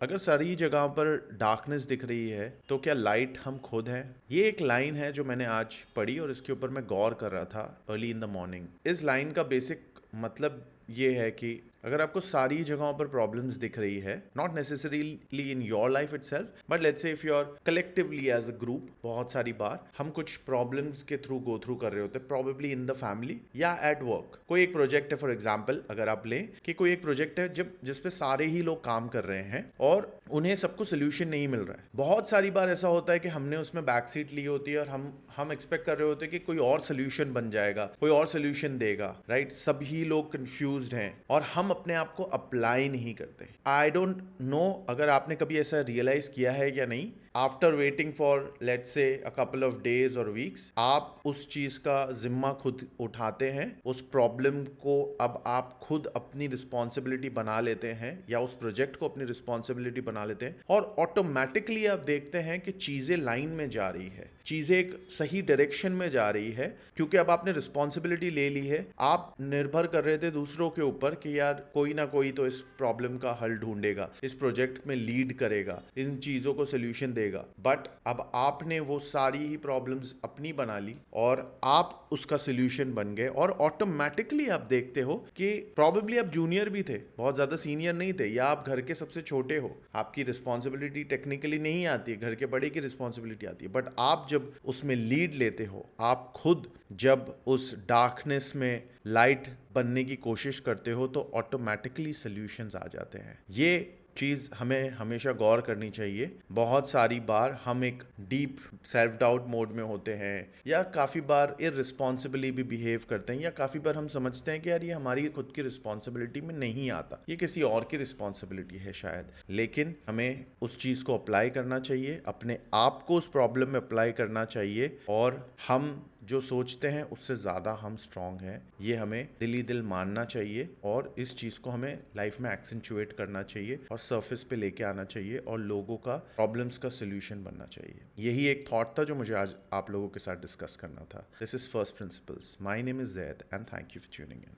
अगर सारी जगहों पर डार्कनेस दिख रही है तो क्या लाइट हम खुद हैं? ये एक लाइन है जो मैंने आज पढ़ी और इसके ऊपर मैं गौर कर रहा था अर्ली इन द मॉर्निंग। इस लाइन का बेसिक मतलब ये है कि अगर आपको सारी जगहों पर प्रॉब्लम्स दिख रही है, not necessarily in your life itself, but let's say if you are collectively as a group, बहुत सारी बार हम कुछ प्रॉब्लम्स के थ्रू गो थ्रू कर रहे होते हैं, प्रॉबेबली इन द फैमिली या एट वर्क। कोई एक प्रोजेक्ट है, फॉर एग्जाम्पल अगर आप लें कि कोई एक प्रोजेक्ट है जब जिसपे सारे ही लोग काम कर रहे हैं और उन्हें सबको सोल्यूशन नहीं मिल रहा है। बहुत सारी बार ऐसा होता है कि हमने उसमें बैक सीट ली होती है और हम एक्सपेक्ट कर रहे होते हैं कि कोई और सोल्यूशन बन जाएगा, कोई और सोल्यूशन देगा, राइट? सभी लोग कंफ्यूज्ड हैं और हम अपने आप को अप्लाई नहीं करते। आई डोंट नो अगर आपने कभी ऐसा रियलाइज किया है या नहीं। After waiting for let's say a couple of days और वीक्स, आप उस चीज का जिम्मा खुद उठाते हैं, उस प्रॉब्लम को अब आप खुद अपनी रिस्पॉन्सिबिलिटी बना लेते हैं या उस प्रोजेक्ट को अपनी रिस्पॉन्सिबिलिटी बना लेते हैं और ऑटोमेटिकली आप देखते हैं कि चीजें लाइन में जा रही है, चीजें एक सही डायरेक्शन में जा रही है, क्योंकि अब आपने रिस्पॉन्सिबिलिटी ले ली है। आप निर्भर कर रहे थे दूसरों के ऊपर कि यार कोई ना कोई तो इस प्रॉब्लम का हल ढूंढेगा, इस प्रोजेक्ट में लीड करेगा, इन चीजों को सोल्यूशन देगा, बट अब आपने वो सारी ही प्रॉब्लम्स अपनी बना ली और आप उसका सोल्यूशन बन गए और ऑटोमेटिकली आप देखते हो कि प्रॉबेबली आप जूनियर भी थे, बहुत ज्यादा सीनियर नहीं थे, या आप घर के सबसे छोटे हो, आपकी रिस्पॉन्सिबिलिटी टेक्निकली नहीं आती है, घर के बड़े की रिस्पॉन्सिबिलिटी आती है, बट आप जब उसमें लीड लेते हो, आप खुद जब उस डार्कनेस में लाइट बनने की कोशिश करते हो तो ऑटोमेटिकली सॉल्यूशंस आ जाते हैं। ये चीज़ हमें हमेशा गौर करनी चाहिए। बहुत सारी बार हम एक डीप सेल्फ डाउट मोड में होते हैं या काफ़ी बार इररिस्पॉन्सिबली भी बिहेव करते हैं या काफ़ी बार हम समझते हैं कि यार ये हमारी खुद की रिस्पॉन्सिबिलिटी में नहीं आता, ये किसी और की रिस्पॉन्सिबिलिटी है शायद। लेकिन हमें उस चीज़ को अप्लाई करना चाहिए, अपने आप को उस प्रॉब्लम में अप्लाई करना चाहिए और हम जो सोचते हैं उससे ज़्यादा हम स्ट्रांग हैं, ये हमें दिल ही दिल मानना चाहिए और इस चीज़ को हमें लाइफ में एक्सेंचुएट करना चाहिए और सरफेस पे लेके आना चाहिए और लोगों का प्रॉब्लम्स का सोल्यूशन बनना चाहिए। यही एक थॉट था जो मुझे आज आप लोगों के साथ डिस्कस करना था। This is first principles. My name is Zaid and thank you for tuning in.